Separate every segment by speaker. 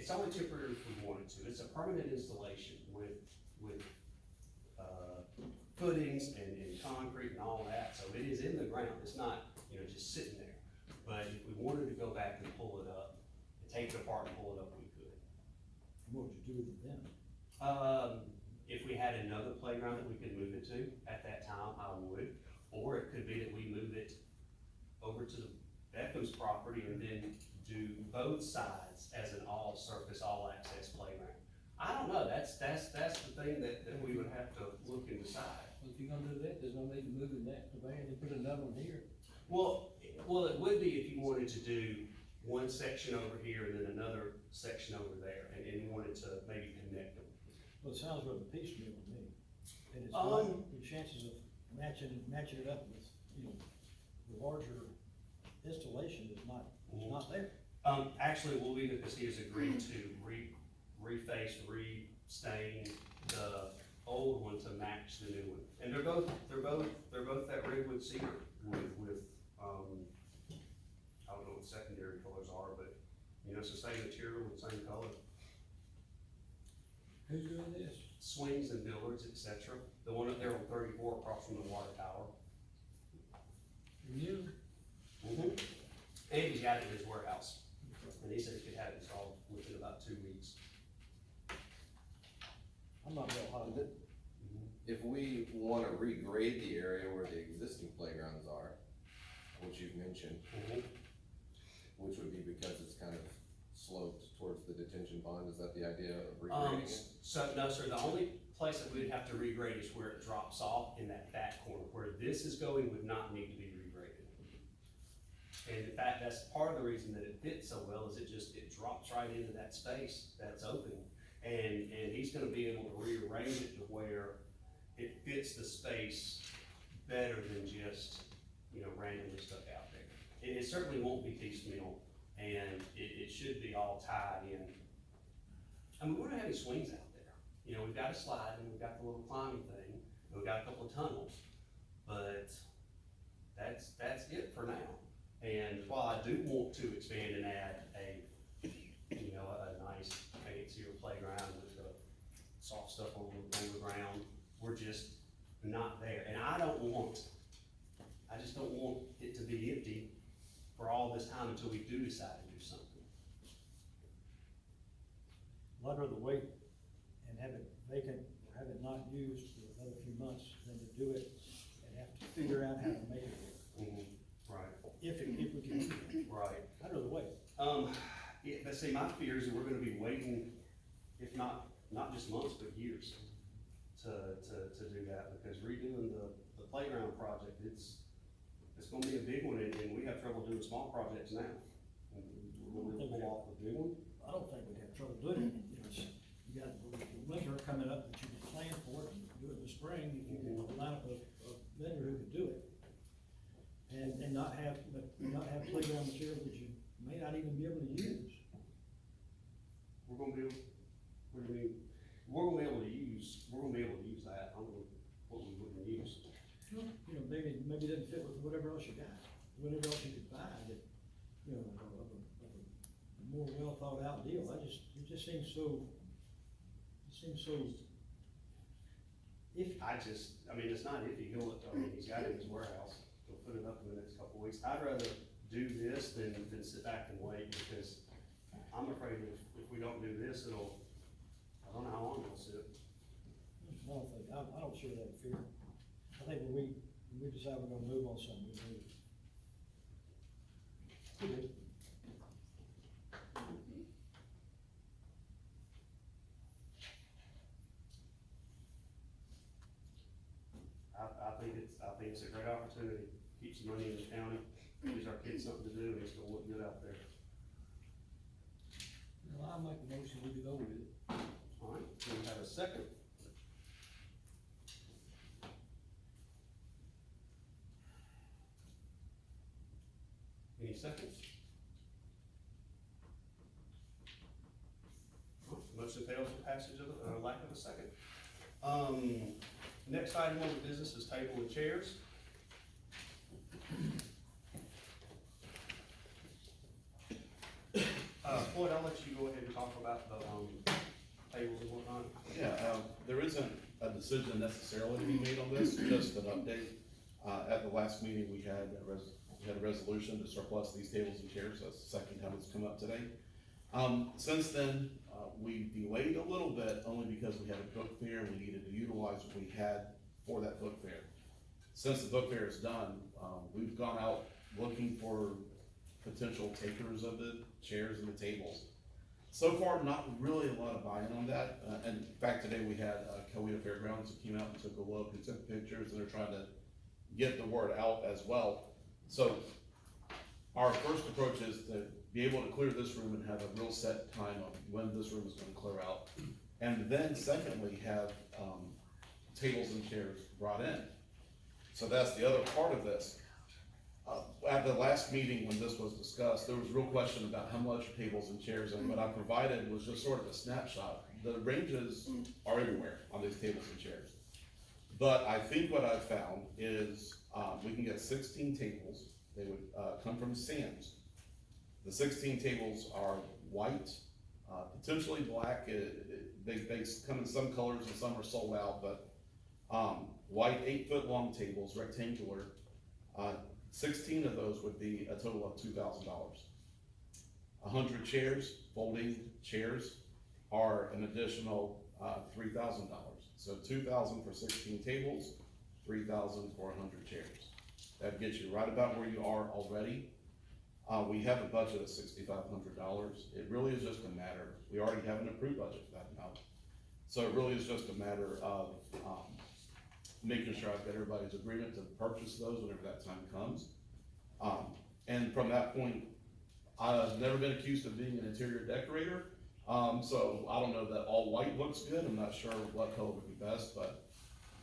Speaker 1: It's only temporary if we wanted to. It's a permanent installation with, footings and concrete and all that, so it is in the ground. It's not, just sitting there. But if we wanted to go back and pull it up, and take it apart and pull it up, we could.
Speaker 2: What would you do with it then?
Speaker 1: If we had another playground that we could move it to, at that time, I would. Or it could be that we move it over to the Beckham's property and then do both sides as an all-surface, all-access playground. I don't know, that's the thing that we would have to look and decide.
Speaker 3: Well, if you're gonna do that, there's no need to move it that way and put another one here.
Speaker 1: Well, it would be if you wanted to do one section over here and then another section over there, and you wanted to maybe connect them.
Speaker 2: Well, it sounds rather piecemeal to me. And it's the chances of matching it up with, the larger installation is not there.
Speaker 1: Actually, we'll leave it because he has agreed to reface, re-stain the old one to match the new one. And they're both that redwood cedar with, I don't know what secondary colors are, but, it's the same material with the same color.
Speaker 3: Who's doing this?
Speaker 1: Swings and billards, et cetera. The one up there on 34 across from the water tower.
Speaker 3: You?
Speaker 1: And he's got it in his warehouse. And he said he could have it installed within about 2 weeks.
Speaker 2: I'm not real hot on it.
Speaker 4: If we wanna regrade the area where the existing playgrounds are, which you've mentioned, which would be because it's kind of sloped towards the detention pond, is that the idea of regrading it?
Speaker 1: So, no, sir, the only place that we'd have to regrade is where it drops off in that back corner. Where this is going would not need to be regraded. And in fact, that's part of the reason that it fits so well, is it drops right into that space that's open. And he's gonna be able to rearrange it to where it fits the space better than just, randomly stuck out there. It certainly won't be piecemeal, and it should be all tied in. I mean, we don't have any swings out there. We've got a slide, and we've got the little climbing thing, and we've got a couple of tunnels, but that's it for now. And while I do want to expand and add a nice fancier playground with the soft stuff on the ground, we're just not there. And I just don't want it to be empty for all this time until we do decide to do something.
Speaker 2: I'd rather wait and have it vacant, or have it not used for another few months than to do it and have to figure out how to make it work.
Speaker 1: Right.
Speaker 2: If we can do it.
Speaker 1: Right.
Speaker 2: I'd rather wait.
Speaker 1: Yeah, but see, my fear is that we're gonna be waiting, if not just months, but years to do that, because redoing the playground project, it's gonna be a big one, and we have trouble doing small projects now. We're gonna pull off the big one.
Speaker 2: I don't think we'd have trouble doing it. You got the winter coming up that you can plan for it and do it in the spring. If you can line up a vendor who could do it. And not have playground material that you may not even be able to use.
Speaker 1: We're gonna be able, what do you mean? We're gonna be able to use that. I don't know what we wouldn't use.
Speaker 2: Maybe it doesn't fit with whatever else you got, whatever else you could buy that, of a more well thought out deal. It just seems so iffy.
Speaker 1: It's not iffy. He's got it in his warehouse. He'll put it up in the next couple of weeks. I'd rather do this than sit back and wait, because I'm afraid if we don't do this, I don't know how long it'll sit.
Speaker 2: I don't share that fear. I think when we decide we're gonna move on something, we move. We do.
Speaker 1: I think it's a great opportunity. Keeps the money in the county, gives our kids something to do, and it's gonna look good out there.
Speaker 3: Well, I'll make a motion, we go with it.
Speaker 1: All right, do we have a second? Any seconds? Motion fails for passage of, lack of a second. Next item on the business is table and chairs. Floyd, I'll let you go ahead and talk about the, tables and whatnot.
Speaker 5: Yeah, there isn't a decision necessarily to be made on this, just an update. At the last meeting, we had a resolution to surplus these tables and chairs. That's the second time it's come up today. Since then, we delayed a little bit, only because we had a book fair, and we needed to utilize what we had for that book fair. Since the book fair is done, we've gone out looking for potential takers of the chairs and the tables. So far, not really a lot of buy-in on that, and in fact, today we had Coweta Fairgrounds that came out and took a look and took pictures, and they're trying to get the word out as well. So, our first approach is to be able to clear this room and have a real set time of when this room is gonna clear out. And then secondly, have, tables and chairs brought in. So that's the other part of this. At the last meeting when this was discussed, there was real question about how much tables and chairs, and what I provided was just sort of a snapshot. The ranges are everywhere on these tables and chairs. But I think what I've found is, we can get 16 tables. They would, come from Sam's. The 16 tables are white, potentially black. They come in some colors and some are sold out, but, white 8-foot long tables, rectangular. 16 of those would be a total of $2,000. 100 chairs, folding chairs, are an additional $3,000. So $2,000 for 16 tables, $3,000 for 100 chairs. That gets you right about where you are already. We have a budget of $6,500. It really is just a matter, we already have an approved budget for that amount. So it really is just a matter of making sure I've got everybody's agreement to purchase those whenever that time comes. And from that point, I've never been accused of being an interior decorator. So I don't know that all white looks good. I'm not sure what color would be best, but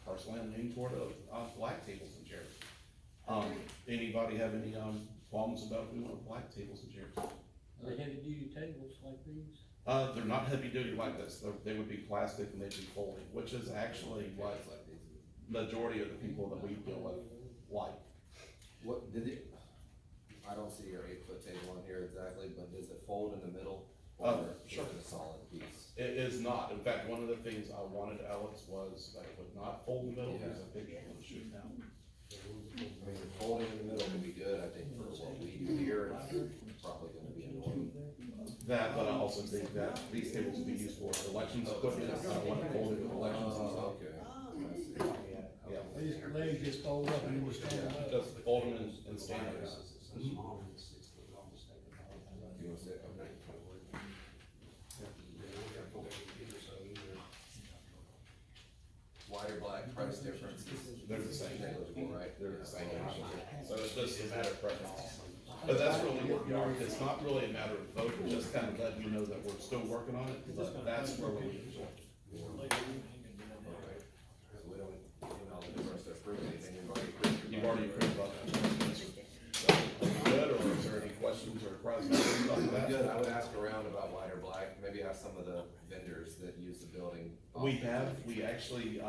Speaker 5: personally I'm leaning toward black tables and chairs. Anybody have any, qualms about if we want black tables and chairs?
Speaker 3: Are they heavy duty tables like these?
Speaker 5: They're not heavy duty like this. They would be plastic and they'd be folding, which is actually what majority of the people that we deal with like.
Speaker 4: What, did it, I don't see your 8-foot table on here exactly, but does it fold in the middle? Or
Speaker 5: Sure.
Speaker 4: is it a solid piece?
Speaker 5: It is not. In fact, one of the things I wanted, Alex, was that it would not fold in the middle.
Speaker 4: Yeah.
Speaker 5: There's a picture I'm gonna shoot now.
Speaker 4: I mean, folding in the middle can be good, I think, for what we do here, it's probably gonna be annoying.
Speaker 5: That, but I also think that these tables would be used for elections equipment. I don't want to fold it with elections and stuff.
Speaker 4: Okay, I see.
Speaker 5: Yeah.
Speaker 3: They just, legs just fold up and you just stand up.
Speaker 5: Just fold them and stand them.
Speaker 4: You wanna say, okay. White or black, price difference is
Speaker 5: They're the same.
Speaker 4: negligible, right?
Speaker 5: They're the same. So it's just a matter of preference. But that's really what we are. It's not really a matter of vote, we're just kind of letting you know that we're still working on it, but that's where we're.
Speaker 4: Okay. So we don't, the difference to approve anything, you've already approved.
Speaker 5: You've already approved on that. So, good, or is there any questions or questions about that?
Speaker 4: Good, I would ask around about white or black, maybe ask some of the vendors that use the building.
Speaker 5: We actually,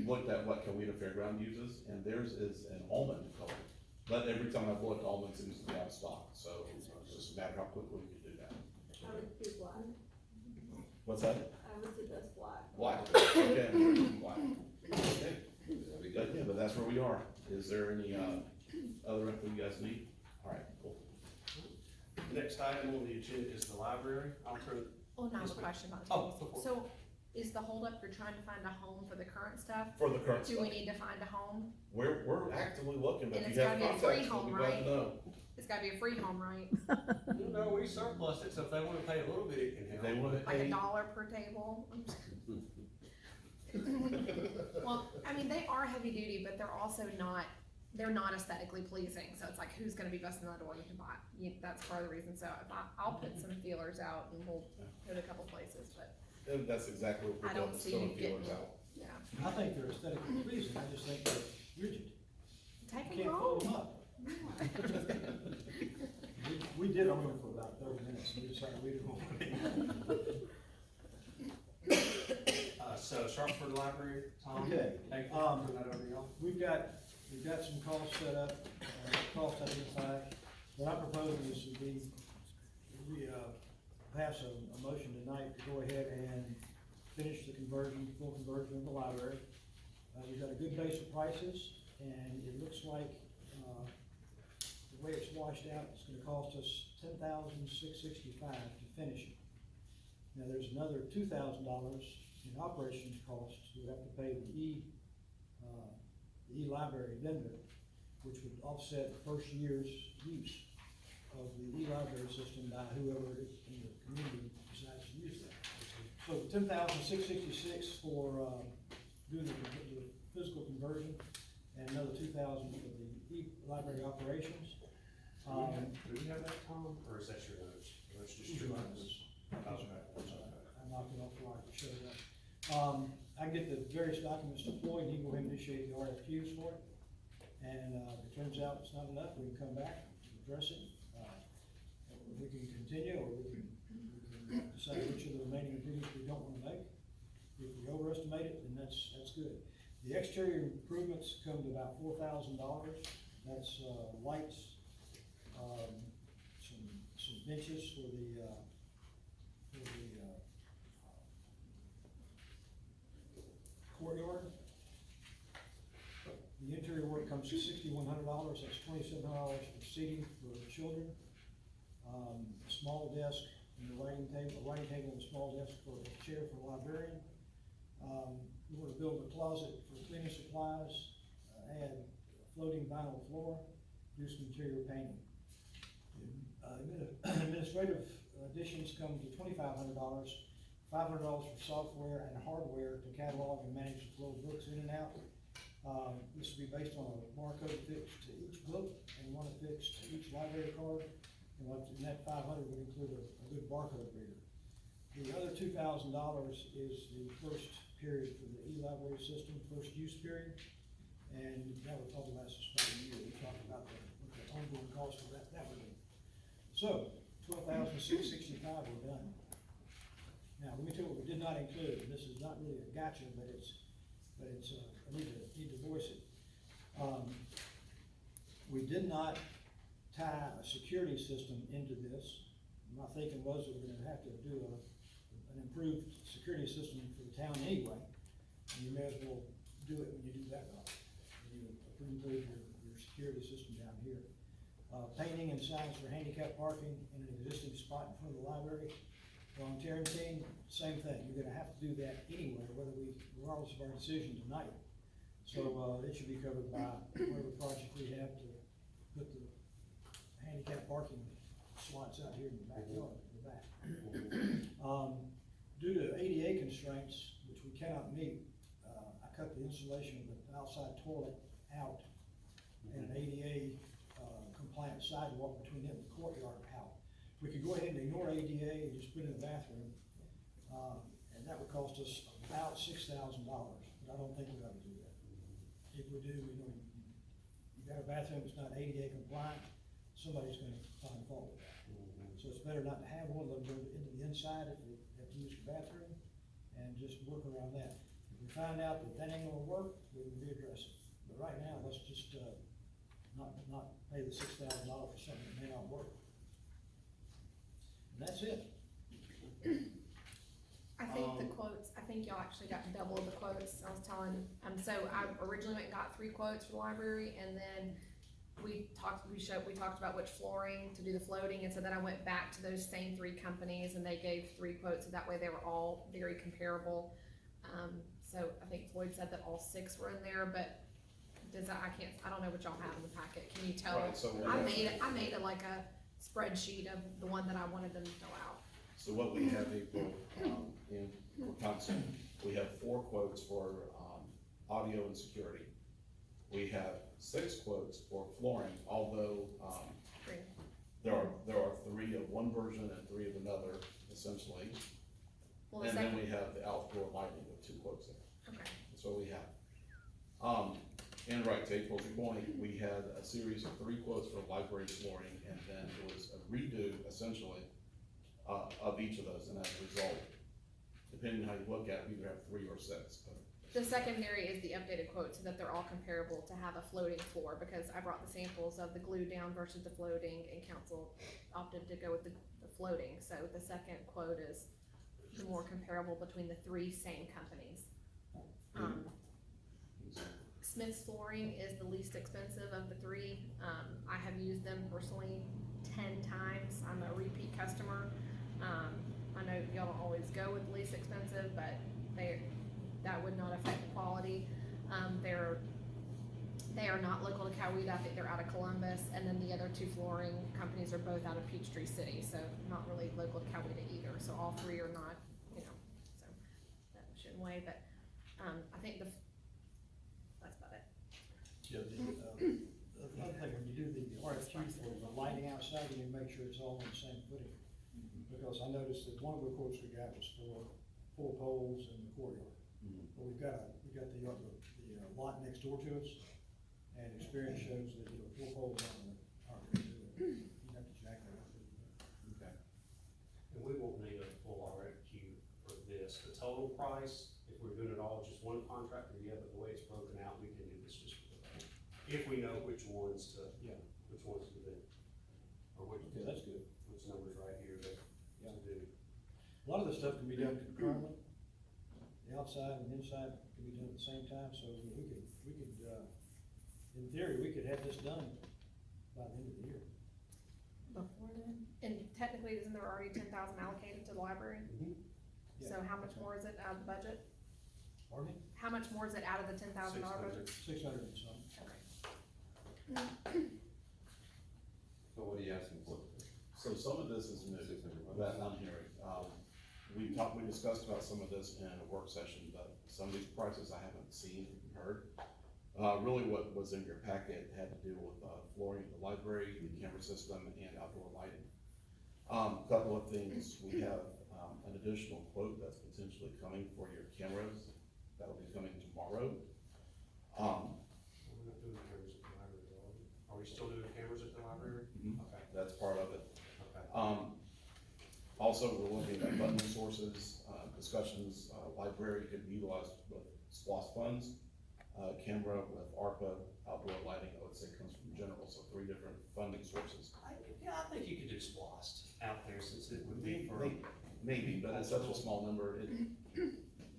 Speaker 5: looked at what Coweta Fairground uses, and theirs is an almond color. But every time I've looked, almond seems to be out of stock, so it's just a matter how quickly we can do that.
Speaker 6: I would do black.
Speaker 5: What's that?
Speaker 6: I would suggest black.
Speaker 5: Black, okay, black. Okay,
Speaker 4: That'd be
Speaker 5: but
Speaker 4: good.
Speaker 5: yeah, but that's where we are. Is there any, other info you guys need? All right, cool.
Speaker 1: The next item on the agenda is the library. I'll turn,
Speaker 7: Well, now I have
Speaker 1: Yes,
Speaker 7: a
Speaker 1: ma'am.
Speaker 7: question about
Speaker 1: Oh,
Speaker 7: tables.
Speaker 1: go for it.
Speaker 7: So, is the holdup, you're trying to find a home for the current stuff?
Speaker 5: For the current
Speaker 7: Do
Speaker 5: stuff,
Speaker 7: we need to find a home?
Speaker 5: we're actively looking, but
Speaker 7: And
Speaker 5: if
Speaker 7: it's
Speaker 5: you have
Speaker 7: gotta be a free
Speaker 5: contacts, we'll
Speaker 7: home,
Speaker 5: be glad to
Speaker 7: right?
Speaker 5: know.
Speaker 7: It's gotta be a free home, right?
Speaker 1: no, we surplus it, so if they wanna pay a little bit, it can
Speaker 5: If
Speaker 1: help.
Speaker 5: they wanna
Speaker 7: Like
Speaker 5: pay,
Speaker 7: $1 per table? I'm just- Well, I mean, they are heavy duty, but they're also not, they're not aesthetically pleasing, so it's like, who's gonna be busting the door to buy? That's part of the reason, so if I'll put some feelers out and we'll go to a couple places, but,
Speaker 5: and that's exactly what
Speaker 7: I
Speaker 5: we're
Speaker 7: don't
Speaker 5: doing, is
Speaker 7: see
Speaker 5: filling
Speaker 7: you getting-
Speaker 5: feelers out.
Speaker 7: yeah.
Speaker 2: I think they're aesthetically pleasing, I just think they're rigid.
Speaker 7: Take
Speaker 2: You
Speaker 7: them
Speaker 2: can't fold them
Speaker 7: home.
Speaker 2: up. We did them for about 30 minutes, we decided we didn't want to.
Speaker 1: So Sharpsburg Library, Tom?
Speaker 2: Okay,
Speaker 1: Thank you,
Speaker 2: um,
Speaker 1: turn that over to y'all.
Speaker 2: we've got some costs set up, costs identified. What I'm proposing is to be we, pass a motion tonight to go ahead and finish the conversion, full conversion of the library. We've got a good base of prices, and it looks like, the way it's washed out, it's gonna cost us $10,665 to finish it. Now, there's another $2,000 in operations costs we have to pay the e-library vendor, which would offset the first year's use of the e-library system by whoever in the community decides to use that. So $10,666 for, doing the physical conversion, and another $2,000 for the e-library operations.
Speaker 1: Do we have that, Tom, or is that your notes? Or it's just your notes? Okay.
Speaker 2: I knocked it off the line to show that. I can get the various documents to Floyd, and he can go ahead and initiate the RFQs for it. And, if it turns out it's not enough, we can come back and address it. We can continue, or we can decide which of the remaining improvements we don't wanna make. If we overestimate it, then that's good. The exterior improvements come to about $4,000. That's, lights, some benches for the courtyard. The interior work comes to $6,100, that's $2,700 for seating for children. A small desk and a writing table and a small desk for a chair for a librarian. We want to build a closet for cleaning supplies, add a floating vinyl floor, do some interior painting. Administrative additions come to $2,500, $500 for software and hardware to catalog and manage the flow of books in and out. This will be based on a barcode affixed to each book and one affixed to each library card. And that $500 would include a good barcode reader. The other $2,000 is the first period for the e-library system, first use period. And that would probably last us about a year. We talked about what the ongoing cost of that would be. So, $12,665, we're done. Now, let me tell you what we did not include, and this is not really a gotcha, but it's, I need to voice it. We did not tie a security system into this. My thinking was that we're gonna have to do an improved security system for the town anyway, and you may as well do it when you do that route. You improve your security system down here. Painting and signs for handicap parking in an existing spot in front of the library. Volunteering team, same thing, you're gonna have to do that anyway, regardless of our decision tonight. So, it should be covered by whatever project we have to put the handicap parking slots out here in the backyard, in the back. Due to ADA constraints, which we cannot meet, I cut the insulation of the outside toilet out and an ADA, compliant sidewalk between it and the courtyard out. We could go ahead and ignore ADA and just put in a bathroom, and that would cost us about $6,000, but I don't think we ought to do that. If we do, you got a bathroom that's not ADA compliant, somebody's gonna find fault with that. So it's better not to have one of them go into the inside if you have to use the bathroom, and just work around that. If we find out that ain't gonna work, we will readdress it. But right now, let's just, not pay the $6,000 for something that may not work. And that's it.
Speaker 7: I think the quotes, I think y'all actually got double the quotes, I was telling, so I originally went and got 3 quotes for the library, and then we talked about which flooring to do the floating, and so then I went back to those same 3 companies, and they gave 3 quotes, so that way they were all very comparable. So I think Floyd said that all 6 were in there, but I don't know what y'all have in the packet, can you tell?
Speaker 5: Right, so
Speaker 7: I made it like a spreadsheet of the one that I wanted them to fill out.
Speaker 5: So what we have, April, in council, we have 4 quotes for, audio and security. We have 6 quotes for flooring, although,
Speaker 7: Great.
Speaker 5: there are 3 of one version and 3 of another, essentially.
Speaker 7: Well,
Speaker 5: And then we have the outdoor lighting with 2 quotes there.
Speaker 7: okay,
Speaker 5: That's what we have. And right, to April's point, we had a series of 3 quotes for library flooring, and then it was a redo, essentially, of each of those, and as a result, depending on how you look at it, you either have 3 or 6, but
Speaker 7: The secondary is the updated quote, so that they're all comparable to have a floating floor, because I brought the samples of the glue down versus the floating, and council opted to go with the floating, so the second quote is the more comparable between the three same companies. Smith's Flooring is the least expensive of the three. I have used them personally 10 times. I'm a repeat customer. I know y'all don't always go with the least expensive, but that would not affect the quality. They are not local to Coweta. I think they're out of Columbus, and then the other two flooring companies are both out of Peachtree City, so not really local to Coweta either. So all three are not, so that shouldn't weigh, but I think that's about it.
Speaker 2: Yeah, the other thing, when you do the RFQ for the lighting outside, you need to make sure it's all on the same footing. Because I noticed that one of the quotes we got was for 4 poles in the courtyard. But we got the lot next door to us, and experience shows that, 4 poles aren't gonna do it. You have to jack that up.
Speaker 5: Okay.
Speaker 1: And we won't need a full RFQ for this. The total price, if we're doing it all just one contractor, yeah, but the way it's broken out, we can do this just for the whole. If we know which ones to do. Or which,
Speaker 2: Okay, that's good.
Speaker 1: which numbers right here to do.
Speaker 2: A lot of the stuff can be done concurrently. The outside and inside can be done at the same time, so we could, in theory, we could have this done by the end of the year.
Speaker 7: Before then? And technically, isn't there already 10,000 allocated to the library?
Speaker 2: Yeah.
Speaker 7: So how much more is it out of the budget?
Speaker 2: Pardon me?
Speaker 7: How much more is it out of the $10,000 budget?
Speaker 2: 600 and some.
Speaker 7: Okay.
Speaker 4: So what are you asking for?
Speaker 5: So some of this is new, that I'm hearing. We discussed about some of this in a work session, but some of these prices I haven't seen and heard. Really what was in your packet had to do with flooring at the library, the camera system, and outdoor lighting. Couple of things, we have an additional quote that's potentially coming for your cameras. That'll be coming tomorrow.
Speaker 1: We're not doing cameras at the library, are we still doing cameras at the library? Okay,
Speaker 5: That's part of it.
Speaker 1: okay.
Speaker 5: Also, we're looking at funding sources, discussions, library could be utilized with SPOS funds, camera with ARPA, outdoor lighting, I would say comes from general, so 3 different funding sources.
Speaker 1: I think you could do SPOST out there, since it would be for.
Speaker 5: Maybe, but it's such a small number,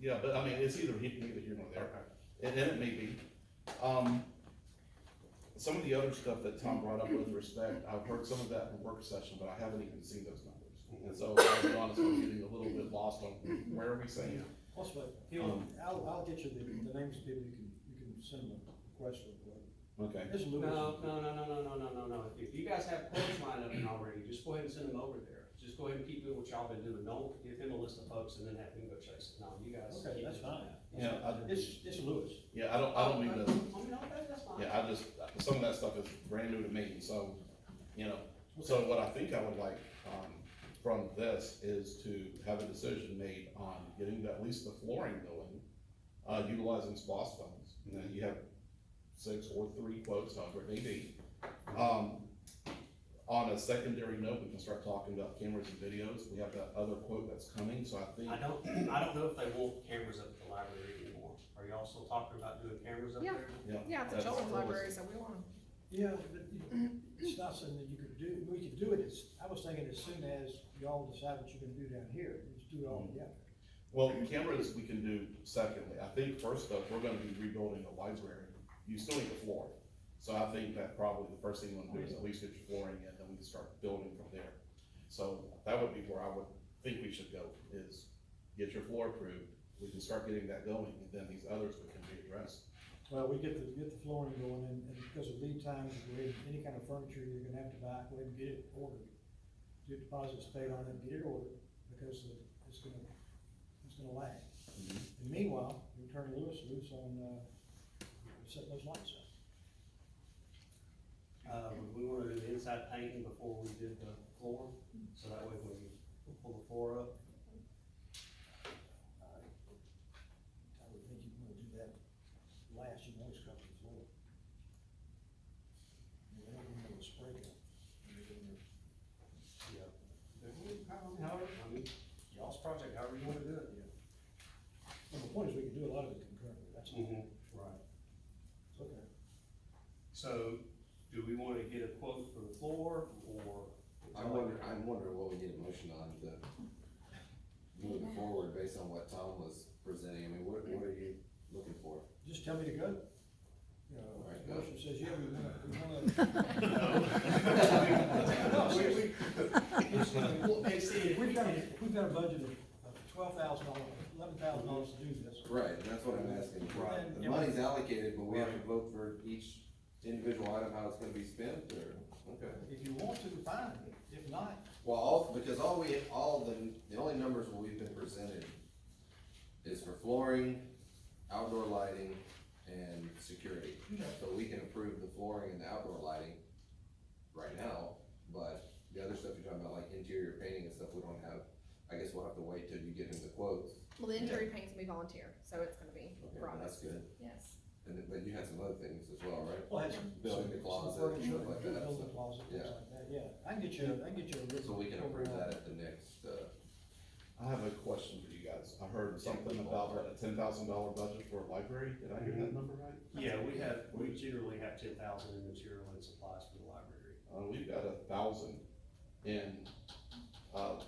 Speaker 5: yeah, but I mean, it's neither here nor there, and it may be. Some of the other stuff that Tom brought up with respect, I've heard some of that in the work session, but I haven't even seen those numbers. And so, I'll be honest, I'm getting a little bit lost on where are we saying?
Speaker 2: Also, I'll get you the names of people you can send them a request for.
Speaker 5: Okay.
Speaker 2: This is Lewis.
Speaker 1: No. If you guys have quotes lined up already, just go ahead and send them over there. Just go ahead and keep doing what y'all been doing. Don't give him a list of folks and then have him go chase it. No, you guys.
Speaker 2: Okay,
Speaker 1: keep
Speaker 2: that's
Speaker 1: it.
Speaker 2: fine.
Speaker 5: Yeah,
Speaker 2: It's Lewis.
Speaker 5: Yeah, I don't mean to,
Speaker 1: Okay, that's fine.
Speaker 5: yeah, some of that stuff is brand new to me, so, so what I think I would like, from this is to have a decision made on getting at least the flooring going, utilizing SPOS funds. You have 6 or 3 quotes, however it may be. On a secondary note, we can start talking about cameras and videos. We have that other quote that's coming, so I think.
Speaker 1: I don't know if they want cameras up at the library anymore. Are y'all still talking about doing cameras up
Speaker 7: Yeah.
Speaker 1: there?
Speaker 7: Yeah, it's a
Speaker 5: that's
Speaker 7: children's
Speaker 5: always-
Speaker 7: library, so we want them.
Speaker 2: Yeah, but it's not something that you could do, we could do it, I was thinking as soon as y'all decide what you're gonna do down here, just do it all together.
Speaker 5: Well, cameras we can do secondly. I think first up, we're gonna be rebuilding the library. You still need the floor. So I think that probably the first thing you wanna do is at least get your flooring in, then we can start building from there. So that would be where I would think we should go, is get your floor approved, we can start getting that going, and then these others we can be addressed.
Speaker 2: Well, we get the flooring going, and because of lead times, any kind of furniture you're gonna have to buy, go ahead and get it ordered. Get deposits paid on it, get it ordered, because it's gonna lag. And meanwhile, we turn loose on, setting those lights up.
Speaker 1: We wanna do the inside painting before we did the floor, so that way when we pull the floor up.
Speaker 2: I would think you'd wanna do that last, you can always cover the floor. You don't even know the spray gun.
Speaker 1: However, y'all's project, however you wanna do it.
Speaker 2: Well, the point is, we can do a lot of it concurrently. that's,
Speaker 1: Right.
Speaker 2: okay.
Speaker 1: So, do we wanna get a quote for the floor, or?
Speaker 4: I'm wondering what we need a motion on to move it forward based on what Tom was presenting. I mean, what are you looking for?
Speaker 2: Just tell me to go. You know,
Speaker 4: All right,
Speaker 2: the
Speaker 4: go.
Speaker 2: motion says, yeah, we wanna.
Speaker 1: Well, and see, if
Speaker 2: We've got a budget of $12,000, $11,000 to do this.
Speaker 4: Right, and that's what I'm asking.
Speaker 1: Right.
Speaker 4: The money's allocated, but we have to vote for each individual item, how it's gonna be spent, or, okay.
Speaker 2: If you want to, fine, if not,
Speaker 4: Well, because the only numbers we've been presented is for flooring, outdoor lighting, and security.
Speaker 2: Okay.
Speaker 4: So we can approve the flooring and the outdoor lighting right now, but the other stuff you're talking about, like interior painting and stuff, we don't have. I guess we'll have to wait till you get him the quotes.
Speaker 7: Well, the interior paint's gonna be volunteer, so it's gonna be
Speaker 4: Okay,
Speaker 7: brought
Speaker 4: that's good.
Speaker 7: Yes.
Speaker 4: But you had some other things as well, right?
Speaker 2: we'll have some.
Speaker 4: Building the closet,
Speaker 2: some furniture,
Speaker 4: stuff like that,
Speaker 2: building
Speaker 4: so,
Speaker 2: the closet, things
Speaker 4: yeah.
Speaker 2: like that, yeah. I can get you a written.
Speaker 4: So we can approve
Speaker 2: overall.
Speaker 4: that at the next,
Speaker 5: I have a question for you guys. I heard something about a $10,000 budget for a library. Did I hear that number right?
Speaker 1: Yeah, we generally have 10,000 in material and supplies for the library.
Speaker 5: We've got 1,000 in, I'm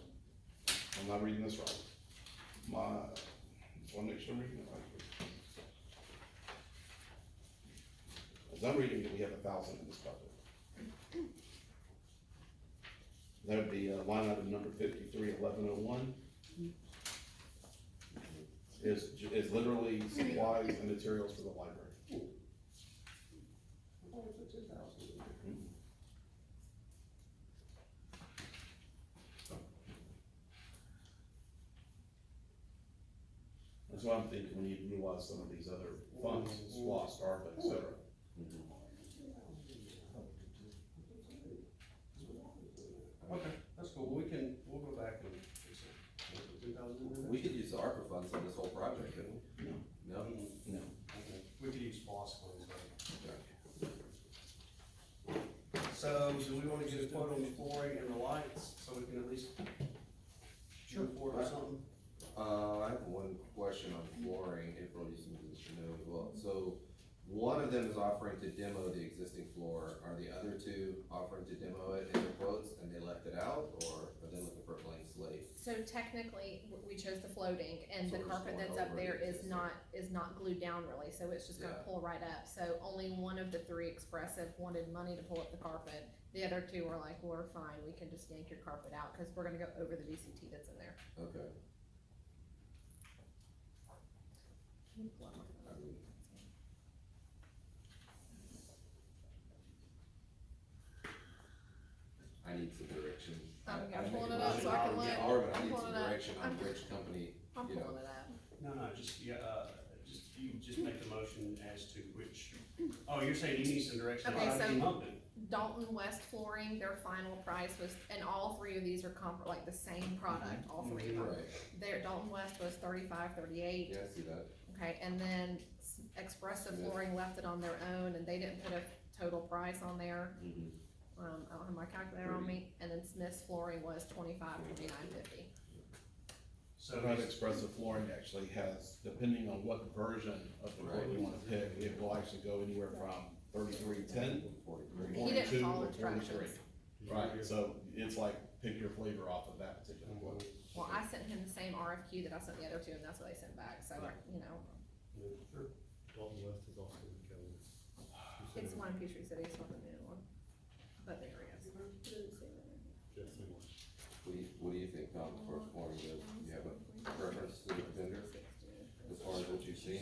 Speaker 5: not reading this right. Just wanna make sure I'm reading it right. As I'm reading it, we have 1,000 in this budget. That would be line item number 531101. Is literally supplies and materials for the library.
Speaker 1: Oh, it's a 10,000.
Speaker 5: That's why I'm thinking we need to utilize some of these other funds, SPOS, ARPA, et cetera.
Speaker 1: Okay, that's cool, we'll go back and fix it. 10,000 in there?
Speaker 4: we could use the ARPA funds on this whole project, couldn't we? No?
Speaker 5: No.
Speaker 1: Okay. We could use SPOS funds, right?
Speaker 4: Okay.
Speaker 1: So, do we wanna get a quote on the flooring and the lights, so we can at least shoot forward or something?
Speaker 4: I have one question on flooring, April, you seem to know as well. So, one of them is offering to demo the existing floor, are the other two offering to demo it in their quotes, and they left it out, or are they looking for a blank slate?
Speaker 7: So technically, we chose the floating, and
Speaker 4: So
Speaker 7: the
Speaker 4: we're
Speaker 7: carpet
Speaker 4: just
Speaker 7: that's
Speaker 4: going
Speaker 7: up
Speaker 4: over
Speaker 7: there
Speaker 4: the
Speaker 7: is not glued down really, so it's just gonna
Speaker 4: Yeah.
Speaker 7: pull right up. So only one of the three expressive wanted money to pull up the carpet. The other two were like, we're fine, we can just yank your carpet out, cause we're gonna go over the VCT that's in there.
Speaker 4: Okay. I mean, I need some direction.
Speaker 7: I'm
Speaker 4: I make
Speaker 7: pulling
Speaker 4: a
Speaker 7: it up so I can
Speaker 4: motion.
Speaker 7: look.
Speaker 4: Marvin, I
Speaker 7: I'm
Speaker 4: need some
Speaker 7: pulling it up.
Speaker 4: direction on which company,
Speaker 7: I'm
Speaker 4: you know.
Speaker 7: pulling it up.
Speaker 1: No, you just make the motion as to which, oh, you're saying you need some direction,
Speaker 7: Okay,
Speaker 1: how
Speaker 7: so-
Speaker 1: do you lump it?
Speaker 7: Dalton West Flooring, their final price was, and all three of these are like the same product, all three of them.
Speaker 4: Right,
Speaker 7: Their Dalton West was $35.38.
Speaker 4: yeah, I see that.
Speaker 7: Okay, and then Expressive Flooring left it on their own, and they didn't put a total price on there.
Speaker 4: Mhm.
Speaker 7: I don't have my calculator on me, and then Smith's Flooring was $25.59.50.
Speaker 1: So,
Speaker 5: Private expressive flooring actually has, depending on what version of the quote you wanna pick, it will actually go anywhere from 3310.
Speaker 4: 43.
Speaker 7: He didn't
Speaker 5: 42
Speaker 7: follow
Speaker 5: or 43.
Speaker 7: instructions.
Speaker 5: Right, so it's like, pick your flavor off of that particular quote.
Speaker 7: Well, I sent him the same RFQ that I sent the other two, and that's what they sent back, so, you know,
Speaker 1: sure.
Speaker 8: Dalton West is also in Kelly.
Speaker 7: it's one in Peachtree City, it's not the new one. But there it is.
Speaker 8: Just similar.
Speaker 4: What do you think, Tom, as far as flooring goes? Do you have a preference to the vendor as far as what you've seen?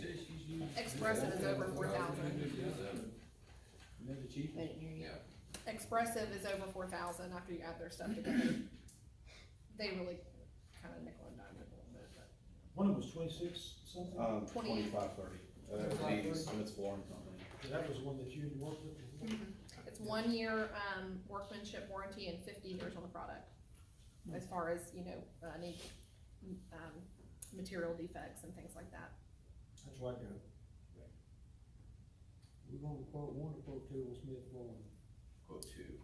Speaker 7: Expressive is over 4,000.
Speaker 2: And they're the cheapest.
Speaker 4: Yeah,
Speaker 7: Expressive is over 4,000 after you add their stuff together. They really kinda nickel and dime it a little bit, but.
Speaker 2: One of them was 26 something,
Speaker 5: 2530. That would be Smith's Flooring Company.
Speaker 2: that was the one that you had worked with before?
Speaker 7: It's 1 year, workmanship warranty and 50 years on the product. As far as, you know, any, material defects and things like that.
Speaker 2: That's why I go. We're gonna quote one or quote two on Smith Flooring,
Speaker 4: quote two,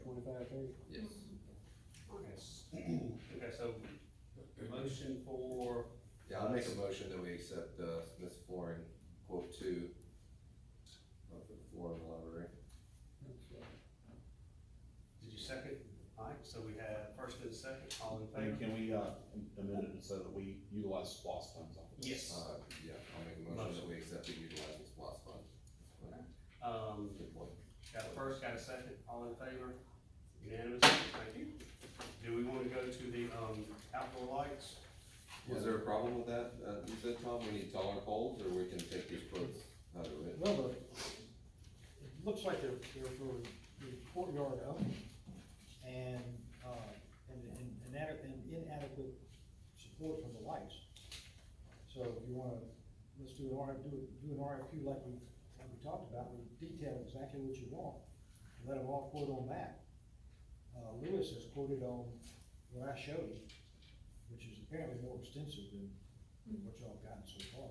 Speaker 2: 25, 30.
Speaker 4: yes.
Speaker 1: Okay, so, motion for.
Speaker 4: Yeah, I'll make a motion that we accept, Smith's Flooring quote two for the floor in the library.
Speaker 1: Did you second? Alright, so we have first and second, all in
Speaker 5: And
Speaker 1: favor?
Speaker 5: can we, amend it so that we utilize SPOS funds off of this?
Speaker 1: Yes.
Speaker 4: Yeah, I'll make a motion that we accept the utilizing SPOS funds. Good point.
Speaker 1: Got a first, got a second, all in favor? Unanimous, thank you. Do we wanna go to the, outdoor lights?
Speaker 4: Was there a problem with that, you said, Tom, we need taller poles, or we can take these quotes out of it?
Speaker 2: Well, it looks like they're for the courtyard only, and inadequate support for the lights. So if you wanna, let's do an RFQ like we talked about, we detail exactly what you want, let them all quote on that. Lewis has quoted on what I showed you, which is apparently more extensive than what y'all have gotten so far.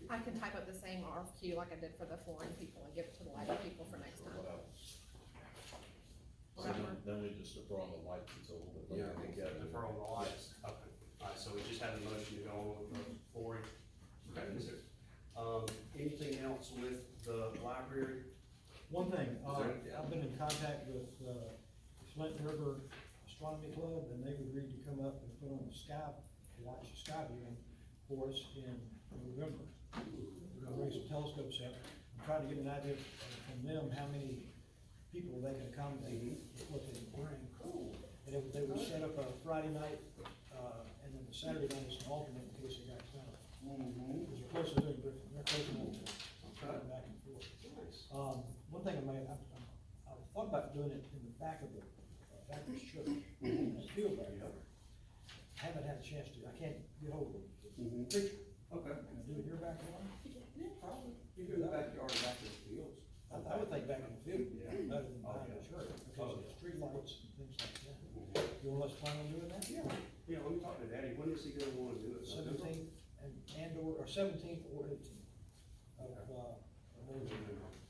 Speaker 7: I can type up the same RFQ like I did for the flooring people and give it to the lighting people for next time.
Speaker 5: So then we just defer on the lights until a little bit later.
Speaker 4: Yeah, I think
Speaker 5: Yeah.
Speaker 1: Defer on the lights, okay. Alright, so we just have a motion to go on with the flooring. Okay, is there, anything else with the library?
Speaker 2: One thing,
Speaker 4: yeah.
Speaker 2: I've been in contact with, Flint River Astronomy Club, and they've agreed to come up and put on the sky, watch the sky viewing for us in November. We're gonna bring some telescopes up, I'm trying to get an idea from them how many people they can accommodate, what they can bring. And they would set up a Friday night, and then the Saturday night is an alternate in case they got clouds. Because they're close to doing Griffin, they're close enough to go back and forth. One thing I thought about doing it in the back of the Baptist church, in the field back there. Haven't had a chance to, I can't get hold of the preacher.
Speaker 1: Okay.
Speaker 2: Can I do it in your backyard?
Speaker 1: Yeah, probably. You do the backyard, back to the fields.
Speaker 2: I would think back in the field,
Speaker 1: Yeah.
Speaker 2: better than behind the
Speaker 1: Okay.
Speaker 2: church, because of the street lights and things like that.
Speaker 1: Mhm.
Speaker 2: You want us to plan on doing that?
Speaker 1: Yeah, let me talk to Daddy, when is he gonna wanna do it?
Speaker 2: 17th or 17th or 18th of November.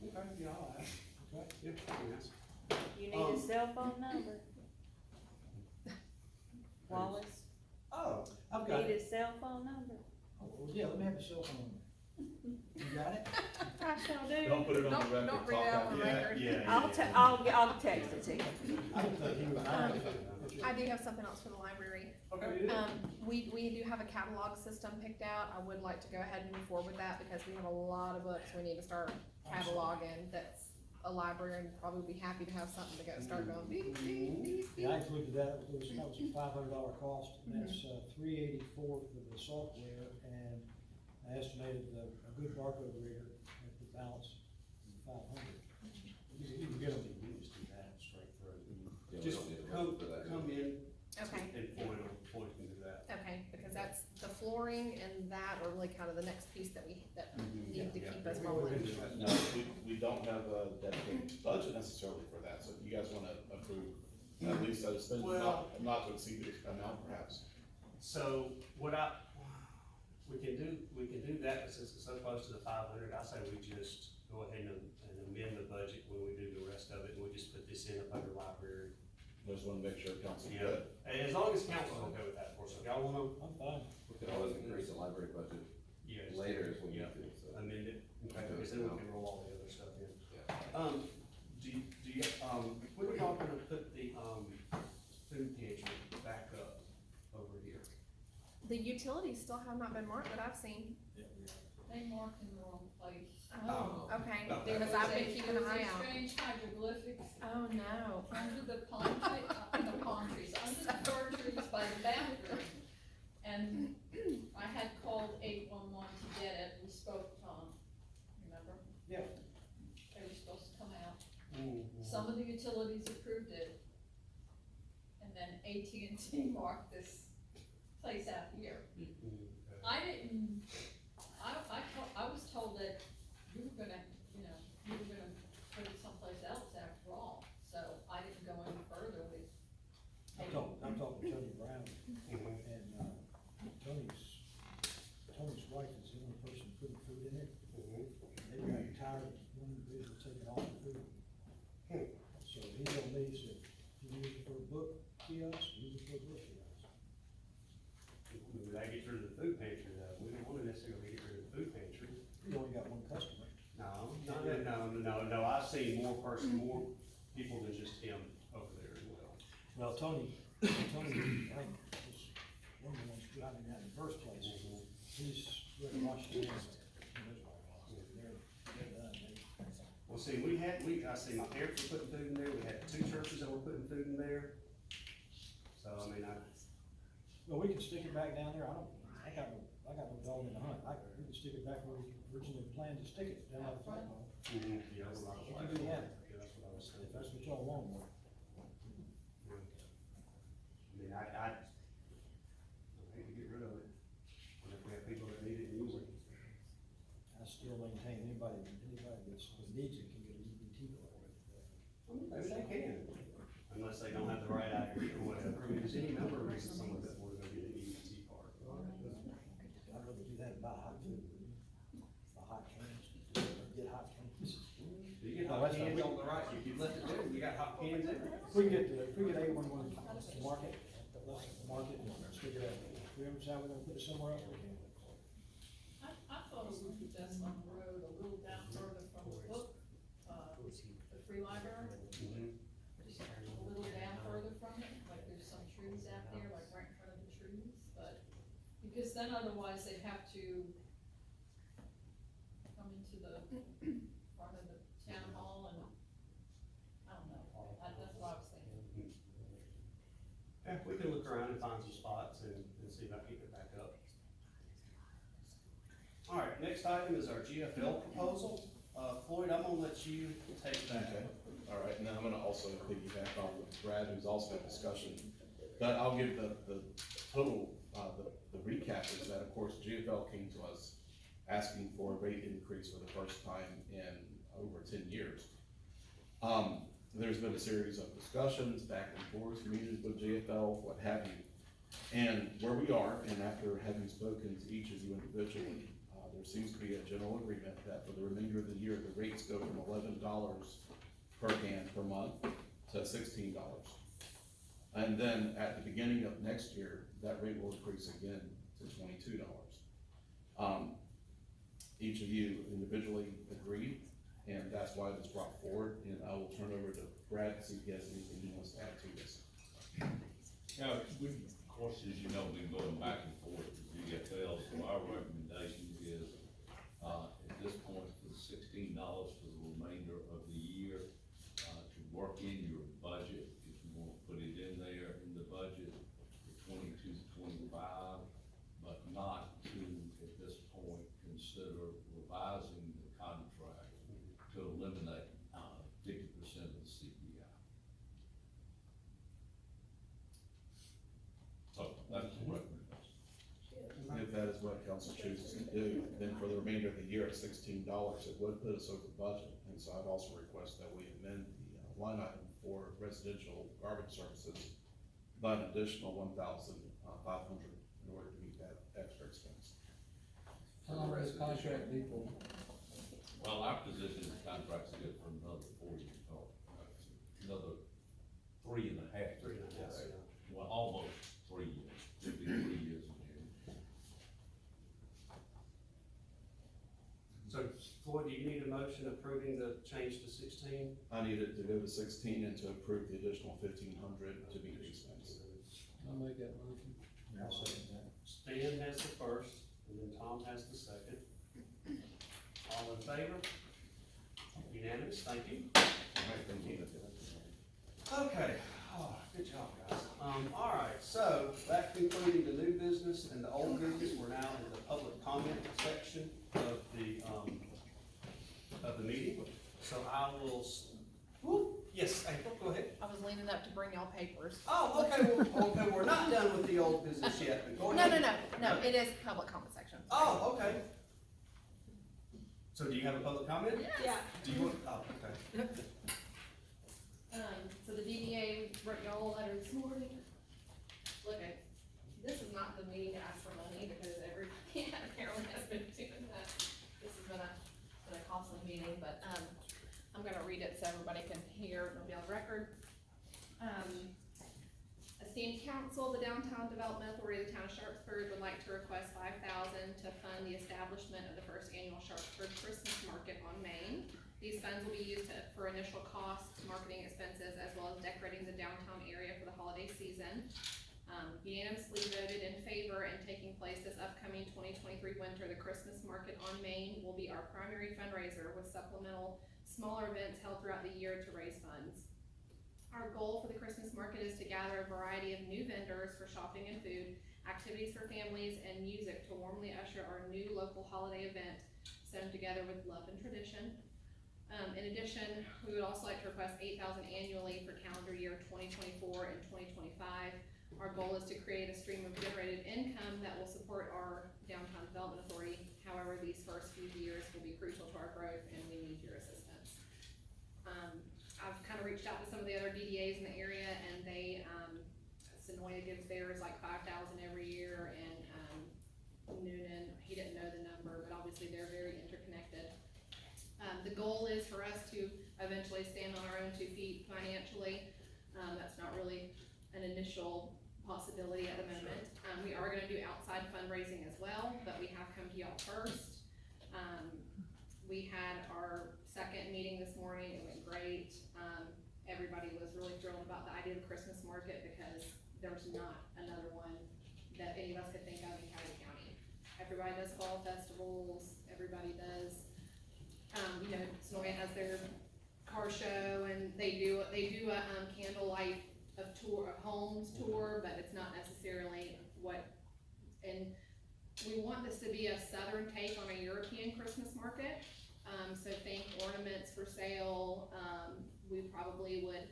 Speaker 1: Okay, yeah, I'll ask.
Speaker 2: Okay?
Speaker 1: Yeah, I can ask.
Speaker 6: You need a cell phone number. Wallace,
Speaker 2: Oh, I've got
Speaker 6: need
Speaker 2: it.
Speaker 6: a cell phone number.
Speaker 2: Oh, well, yeah, let me have the cell phone number. You got it?
Speaker 6: I shall do.
Speaker 5: Don't put it on the record.
Speaker 7: Don't read it out on the
Speaker 5: talk out.
Speaker 7: record.
Speaker 6: I'll text it to you.
Speaker 2: I don't think he would.
Speaker 7: I do have something else for the library.
Speaker 1: Okay.
Speaker 7: We do have a catalog system picked out. I would like to go ahead and move forward with that because we have a lot of books we need to start cataloging. That's a librarian would probably be happy to have something to go start going beep, beep, beep, beep.
Speaker 2: Yeah, I included that, that was a $500 cost, and that's $384 for the software, and I estimated a good barcode reader at the balance of $500. You can get them.
Speaker 1: We just do that straight through.
Speaker 4: Yeah, we
Speaker 1: Just
Speaker 4: don't need a
Speaker 1: come,
Speaker 4: vote for that.
Speaker 1: come in
Speaker 7: Okay,
Speaker 1: and Floyd can do that.
Speaker 7: okay, because that's the flooring and that are really kind of the next piece that need to keep us rolling.
Speaker 5: No, we don't have a dedicated budget necessarily for that, so if you guys wanna approve at least a spend,
Speaker 1: Well-
Speaker 5: not to exceed the amount perhaps.
Speaker 1: So what we can do that, but since it's so close to the 500, I say we just go ahead and amend the budget when we do the rest of it, and we just put this in up under library.
Speaker 5: Just wanna make sure council's
Speaker 1: Yeah,
Speaker 5: good.
Speaker 1: and as long as council's okay with that, of course, if y'all wanna,
Speaker 2: I'm fine.
Speaker 4: We could always increase the library budget
Speaker 1: yeah. just-
Speaker 4: later if we
Speaker 1: yeah,
Speaker 4: need to, so.
Speaker 1: amend it, okay, because then we can roll all the other stuff in.
Speaker 4: Yeah.
Speaker 1: Do you, when are y'all gonna put the, food pantry back up over here?
Speaker 7: The utilities still have not been marked that I've seen.
Speaker 9: They marked in the wrong place.
Speaker 7: Oh, okay,
Speaker 1: Okay.
Speaker 7: because I've been keeping an eye
Speaker 9: It was
Speaker 7: out.
Speaker 9: a strange hieroglyphics
Speaker 7: Oh, no.
Speaker 9: under the palm tree, under the fir trees by the bathroom. And I had called 811 to get it, we spoke, Tom, remember?
Speaker 2: Yeah.
Speaker 9: They were supposed to come out. Some of the utilities approved it. And then AT&T marked this place out here. I didn't, I was told that you were gonna put it someplace else after all, so I didn't go any further with.
Speaker 2: I'm talking to Tony Brown, and, Tony's wife is the only person putting food in it. They got tired of one individual taking all the food. So he told me, he said, if you use it for a book kiosk, use it for a book kiosk.
Speaker 1: necessarily get rid of the food pantry.
Speaker 2: You only got one customer.
Speaker 1: No, I've seen more people than just him over there as well.
Speaker 2: Well, Tony, I think, was one of the ones driving that in the first place. He's really watching it. They're done.
Speaker 1: Well, see, I see my parents were putting food in there, we had 2 churches that were putting food in there. So, I mean,
Speaker 2: Well, we can stick it back down there. I got no dog in the hunt. We can stick it back where we originally planned to stick it, down at the front.
Speaker 1: yeah, that's what I was
Speaker 2: We can do that.
Speaker 1: Yeah, that's what I was saying.
Speaker 2: If that's what y'all want.
Speaker 1: I mean, I hate to get rid of it, but if we have people that need it and use it.
Speaker 2: I still maintain anybody that needs it can get an EBT card.
Speaker 1: Maybe they can, unless they don't have the right ID or whatever. I mean, there's any number of reasons someone that would go get an EBT card.
Speaker 2: I'd rather do that than buy hot food. Buy hot cans, get hot cans.
Speaker 1: You get hot cans on the right, if you left it there, you got hot cans everywhere.
Speaker 2: If we get A11 to market, let's market and stick it out. If we ever decide we're gonna put it somewhere else, we can.
Speaker 9: I thought it would be best on the road, a little down further from the book, the free library. Just a little down further from it, like there's some trees out there, like right in front of the trees, but, because then otherwise they'd have to come into the front of the town hall and, I don't know, that's what I was thinking.
Speaker 1: Yeah, we can look around and find some spots and see about keeping it back up. All right, next item is our GFL proposal. Floyd, I'm gonna let you take that.
Speaker 5: Okay, all right, and then I'm gonna also piggyback on with Brad, who's also in discussion. But I'll give the total, the recap is that, of course, GFL came to us asking for a rate increase for the first time in over 10 years. There's been a series of discussions, back and forth, meetings with GFL, what have you. And where we are, and after having spoken to each of you individually, there seems to be a general agreement that for the remainder of the year, the rates go from $11 per can per month to $16. And then at the beginning of next year, that rate will increase again to $22. Each of you individually agreed, and that's why it was brought forward, and I will turn over to Brad to see if he has anything he wants to add to this.
Speaker 10: Yeah, we, of course, as you know, been going back and forth with GFL, so our recommendation is, at this point, for the $16 for the remainder of the year, to work in your budget, if you want to put it in there in the budget, for 22-25, but not to, at this point, consider revising the contract to eliminate, 50% of the CPI. So that's the recommendation.
Speaker 5: If that is what council chooses to do, then for the remainder of the year at $16, it would put us over budget. And so I'd also request that we amend the line item for residential garbage services by an additional $1,500 in order to meet that extra expense.
Speaker 3: How long does the contract be for?
Speaker 10: Well, our position is contract's good for another 4 years, another 3.5.
Speaker 1: 3.5,
Speaker 10: Yes.
Speaker 1: yeah.
Speaker 10: Well, almost 3 years, it'll be 3 years in June.
Speaker 1: So Floyd, do you need a motion approving the change to 16?
Speaker 5: I needed to go to 16 and to approve the additional 1,500 to meet the expense.
Speaker 3: I'll make that motion.
Speaker 2: I'll second that.
Speaker 1: Stan has the first, and then Tom has the second. All in favor? Unanimous, thank you.
Speaker 5: All right, thank you.
Speaker 1: Okay, oh, good job, guys. All right, so that concluding the new business and the old business, we're now in the public comment section of the meeting. So I will, yes, April, go ahead.
Speaker 7: I was leaning up to bring y'all papers.
Speaker 1: Oh, okay, okay, we're not done with the old business yet, but go
Speaker 7: No,
Speaker 1: ahead.
Speaker 7: no, it is public comment section.
Speaker 1: Oh, okay. So do you have a public comment?
Speaker 7: Yeah.
Speaker 1: Do you want, oh, okay.
Speaker 7: So the DDA wrote y'all a letter this morning. Look, this is not the meeting to ask for money, because everybody apparently has been doing that. This has been a costly meeting, but, I'm gonna read it so everybody can hear, it'll be on record. Esteemed council, the Downtown Development Authority of the Town of Sharpsburg would like to request $5,000 to to fund the establishment of the first annual Sharpsburg Christmas Market on Main. These funds will be used for initial costs, marketing expenses, as well as decorating the downtown area for the holiday season. Unanimously voted in favor and taking place this upcoming 2023 winter, the Christmas Market on Main will be our primary fundraiser, with supplemental smaller events held throughout the year to raise funds. Our goal for the Christmas market is to gather a variety of new vendors for shopping and food, activities for families, and music to warmly usher our new local holiday event, sewn together with love and tradition. In addition, we would also like to request $8,000 annually for calendar year 2024 and 2025. Our goal is to create a stream of generated income that will support our downtown development authority. However, these first few years will be crucial to our growth, and we need your assistance. I've kind of reached out to some of the other DDAs in the area, and they, Sonoya gives theirs like $5,000 every year, and Noonan, he didn't know the number, but obviously they're very interconnected. The goal is for us to eventually stand on our own 2 feet financially. That's not really an initial possibility at the moment. We are gonna do outside fundraising as well, but we have come to y'all first. We had our second meeting this morning, it went great. Everybody was really thrilled about the idea of the Christmas market, because there's not another one that any of us could think of in Coweta County. Everybody does fall festivals, everybody does, you know, Sonoya has their car show, and they do a candlelight of homes tour, but it's not necessarily what, and we want this to be a southern take on a European Christmas market. So think ornaments for sale. We probably would,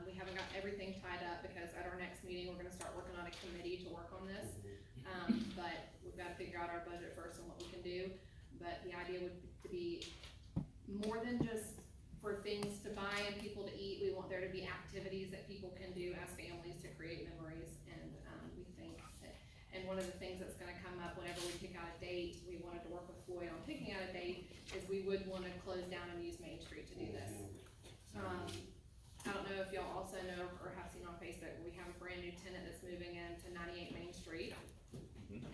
Speaker 7: we haven't got everything tied up, because at our next meeting, we're gonna start working on a committee to work on this. But we've gotta figure out our budget first and what we can do. But the idea would to be more than just for things to buy and people to eat. We want there to be activities that people can do as families to create memories, and we think that, and one of the things that's gonna come up whenever we pick out a date, we wanted to work with Floyd on picking out a date, is we would wanna close down and use Main Street to do this. I don't know if y'all also know or have seen on Facebook, we have a brand new tenant that's moving into 98 Main Street,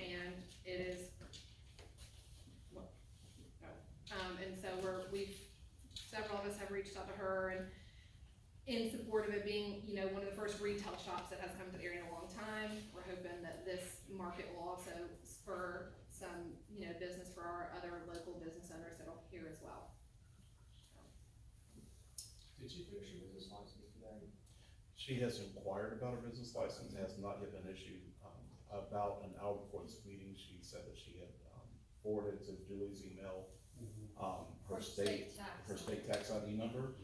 Speaker 7: and it is, and so several of us have reached out to her, and in support of it being, you know, one of the first retail shops that has come to the area in a long time. We're hoping that this market will also spur some, you know, business for our other local business owners that are here as well.
Speaker 1: Did you finish your business license today?
Speaker 5: She has inquired about her business license, has not yet been issued. About an hour before this meeting, she said that she had forwarded to Julie's email her state tax ID number,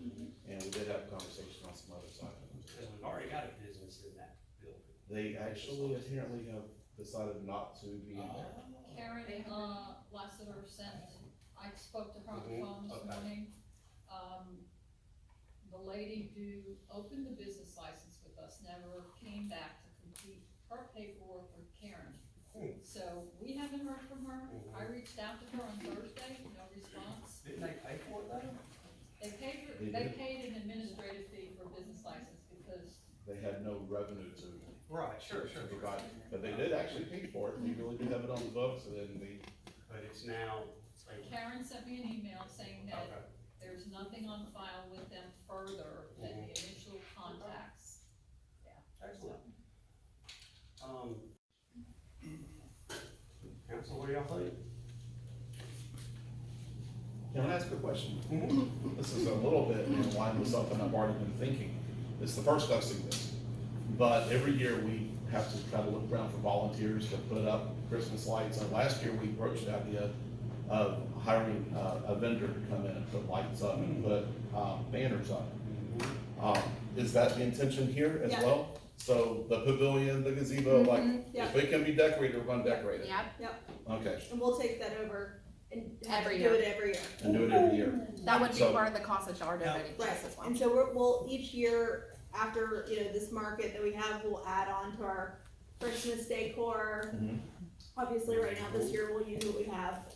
Speaker 5: and we did have a conversation on some other side.
Speaker 1: Because we've already got a business in that building.
Speaker 5: They actually apparently have decided not to be in there.
Speaker 9: Karen, Lassiter sent, I spoke to her on the phone this morning. The lady who opened the business license with us never came back to complete her paperwork with Karen. So we haven't heard from her. I reached out to her on Thursday, no response.
Speaker 1: Didn't they pay for it though?
Speaker 9: They paid an administrative fee for a business license because
Speaker 5: They had no revenue to
Speaker 1: Right, sure.
Speaker 5: provide, but they did actually pay for it. We really did have it on the books, and then
Speaker 1: But it's now.
Speaker 9: Karen sent me an email saying that
Speaker 1: Okay.
Speaker 9: there's nothing on file with them further than the initial contacts.
Speaker 1: Excellent. Council, what do y'all think?
Speaker 5: Can I ask a question? This is a little bit in line with something I've already been thinking. It's the first I've seen this. But every year we have to try to look around for volunteers to put up Christmas lights. And last year we broached the idea of hiring a vendor to come in and put lights up and put banners up. Is that the intention here as
Speaker 6: Yeah.
Speaker 5: well? So the pavilion, the gazebo, like,
Speaker 6: yeah.
Speaker 5: if it can be decorated, we're gonna decorate it.
Speaker 7: Yep,
Speaker 5: Okay,
Speaker 6: And we'll take that over and have
Speaker 7: Every
Speaker 6: to
Speaker 7: year.
Speaker 6: do it every year.
Speaker 5: and do it every year.
Speaker 7: that would be
Speaker 5: So-
Speaker 7: part of the cost of y'all donating
Speaker 6: Right,
Speaker 7: just as well.
Speaker 6: and so we'll each year after, you know, this market that we have, we'll add on to our Christmas decor.
Speaker 5: Mhm.
Speaker 6: Obviously, right now, this year, we'll use what we have.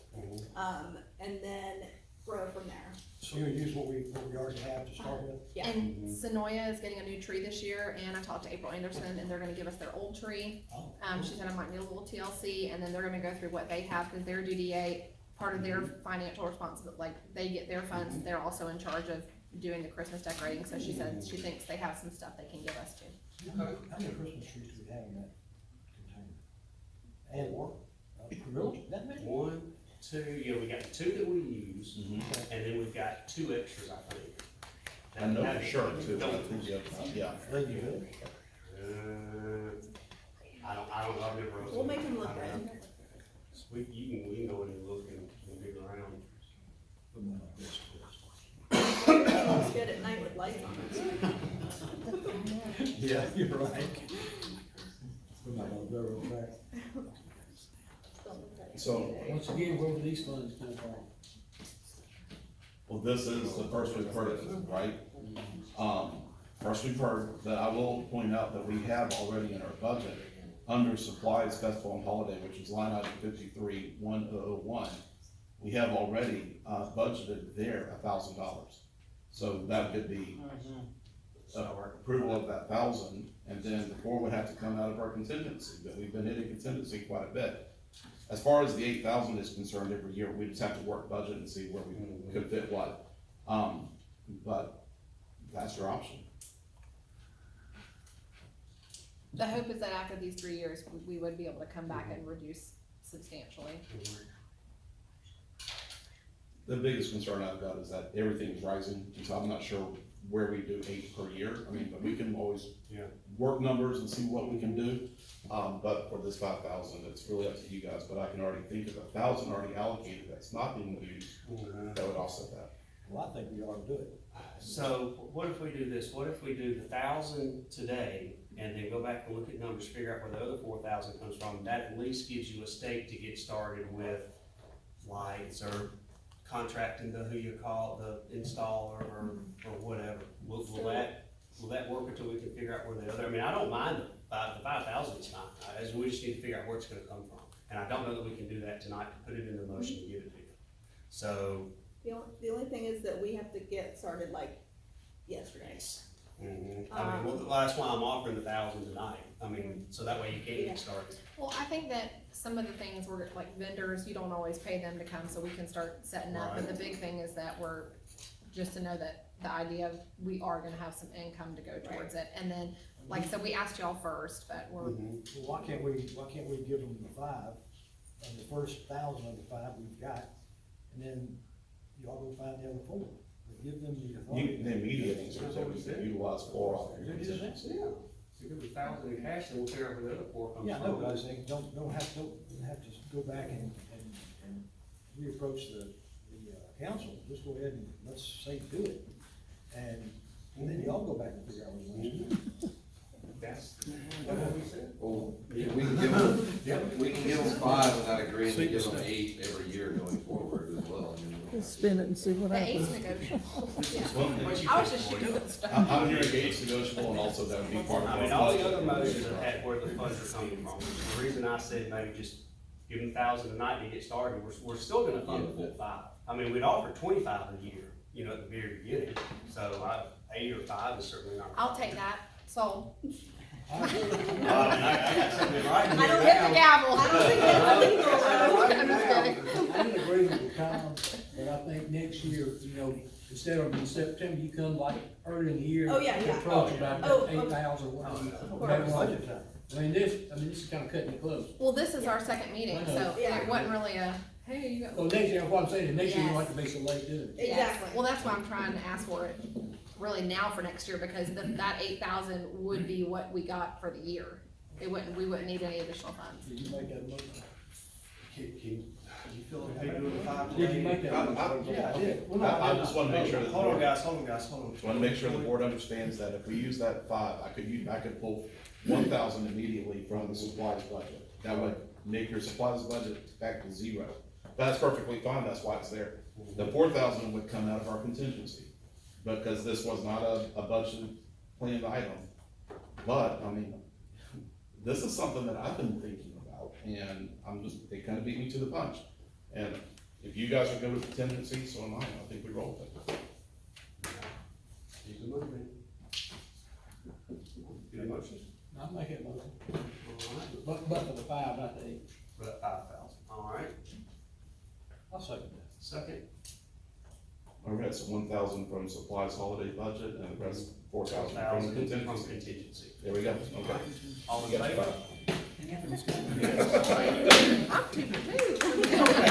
Speaker 6: And then grow from there.
Speaker 2: So you're gonna use what we already have to start with?
Speaker 6: Yeah.
Speaker 7: And Sonoya is getting a new tree this year, and I talked to April Anderson, and they're gonna give us their old tree.
Speaker 2: Oh,
Speaker 7: She said I might need a little TLC, and then they're gonna go through what they have, cause their DDA, part of their financial responsibility, like, they get their funds, they're also in charge of doing the Christmas decorating, so she said she thinks they have some stuff they can give us too.
Speaker 2: How many Christmas trees do we have in that container? And what? Really? That many?
Speaker 1: 1, 2, yeah, we got the 2 that we use,
Speaker 5: Mhm.
Speaker 1: and then we've got 2 extras, I think.
Speaker 5: I know for sure too, but I think the other, yeah.
Speaker 2: They do good.
Speaker 1: I don't know, I've never.
Speaker 6: We'll make them look good.
Speaker 1: We can go in and look and dig around.
Speaker 6: It looks good at night with lights on it.
Speaker 2: Yeah, you're right. We're not gonna go real fast.
Speaker 5: So,
Speaker 3: Once again, where would these funds come from?
Speaker 5: well, this is the first we've heard of it, right? First we've heard, that I will point out that we have already in our budget, under supplies, festival and holiday, which is line item 53-1001, we have already, budgeted there $1,000. So that could be approval of that 1,000, and then the 4 would have to come out of our contingency, but we've been hitting contingency quite a bit. As far as the 8,000 is concerned, every year, we just have to work budget and see where we could fit what. But that's your option.
Speaker 7: The hope is that after these 3 years, we would be able to come back and reduce substantially.
Speaker 5: The biggest concern I've got is that everything is rising, so I'm not sure where we do 8 per year. I mean, but we can always work numbers and see what we can do. But for this 5,000, it's really up to you guys, but I can already think of 1,000 already allocated that's not being used, that would offset that.
Speaker 2: Well, I think we ought to do it.
Speaker 1: So what if we do this? What if we do the 1,000 today and then go back and look at numbers, figure out where the other 4,000 comes from? That at least gives you a stake to get started with lights or contracting the, who you call the installer or whatever. Will that work until we can figure out where the other, I mean, I don't mind the 5,000 is fine, as we just need to figure out where it's gonna come from. And I don't know that we can do that tonight, to put it in the motion and give it to you. So.
Speaker 6: The only thing is that we have to get started like yesterday.
Speaker 1: I mean, well, that's why I'm offering the 1,000 tonight, I mean, so that way you can get started.
Speaker 7: Well, I think that some of the things were like vendors, you don't always pay them to come, so we can start setting up, but the big thing is that we're, just to know that the idea of, we are gonna have some income to go towards it, and then, like I said, we asked y'all first, but we're,
Speaker 2: Well, why can't we give them the 5, and the first 1,000 of the 5 we've got, and then y'all go find the other 4, but give them the authority.
Speaker 5: The immediate answer is that we can utilize 4 off your contingency.
Speaker 1: Yeah. So give me 1,000 in cash, then we'll figure out where the other 4 comes from.
Speaker 2: Yeah, no, but I was saying, don't have to go back and reapproach the council, just go ahead and, let's say, do it. And then y'all go back and figure out what you want to do.
Speaker 1: That's what we said.
Speaker 4: Well, we can give them 5 without agreeing to give them 8 every year going forward as well. I mean,
Speaker 11: Just spin it and see what
Speaker 7: the
Speaker 11: happens.
Speaker 7: 8's negotiable.
Speaker 5: Well,
Speaker 7: I was just shooting stuff.
Speaker 5: I'm hearing gates negotiable, and also that would be part of
Speaker 1: I
Speaker 5: our
Speaker 1: mean, all the
Speaker 5: budget.
Speaker 1: other motions are at where the funds are coming from. The reason I said maybe just give them 1,000 a night to get started, we're still gonna fund the full 5. I mean, we'd offer 25 a year, at the very beginning, so 8 or 5 is certainly not.
Speaker 7: I'll take that, sold.
Speaker 1: I got something right
Speaker 7: I don't hit the gavel.
Speaker 6: I don't think that's illegal, though.
Speaker 7: I'm just kidding.
Speaker 3: I didn't agree with Tom, but I think next year, instead of in September, you come like early in the year.
Speaker 6: Oh, yeah,
Speaker 3: to
Speaker 6: yeah.
Speaker 3: Approach about
Speaker 6: Oh,
Speaker 3: that 8,000, whatever.
Speaker 2: Have budget time.
Speaker 3: I mean, this is kinda cutting it close.
Speaker 7: Well, this is our second meeting, so
Speaker 6: Yeah.
Speaker 7: it wasn't really a, hey, you got.
Speaker 3: Well, next year, what I'm saying, next year you
Speaker 7: Yes.
Speaker 3: don't have to be so late doing it.
Speaker 7: Yes.
Speaker 6: Exactly.
Speaker 7: Well, that's why I'm trying to ask for it really now for next year, because that 8,000 would be what we got for the year. We wouldn't need any additional funds.
Speaker 2: Did you make that motion?
Speaker 1: You feel okay doing the 5
Speaker 3: Did you make that motion?
Speaker 2: Yeah, I did.
Speaker 5: I just wanna make sure that.
Speaker 1: Hold on, guys, hold on.
Speaker 5: Just wanna make sure the board understands that if we use that 5, I could pull 1,000 immediately from the supplies budget. That would make your supplies budget back to 0. That's perfectly fine, that's why it's there. The 4,000 would come out of our contingency, because this was not a budget planned item. But, I mean, this is something that I've been thinking about, and they kinda beat me to the punch. And, If you guys are good with contingency, so am I think we roll with it.
Speaker 1: Keep it moving. Any motions?
Speaker 3: I'll make it motion,
Speaker 1: All right,
Speaker 3: but for the 5, not the 8.
Speaker 1: but 5,000, all right,
Speaker 3: I'll second that.
Speaker 1: second,
Speaker 5: All right, so 1,000 from supplies holiday budget and the rest 4,000 from
Speaker 1: 4,000 from
Speaker 5: contingency.
Speaker 1: contingency.
Speaker 5: There we go, okay.
Speaker 1: All in
Speaker 5: You got
Speaker 1: favor?
Speaker 5: five.
Speaker 7: I'm keeping it moving.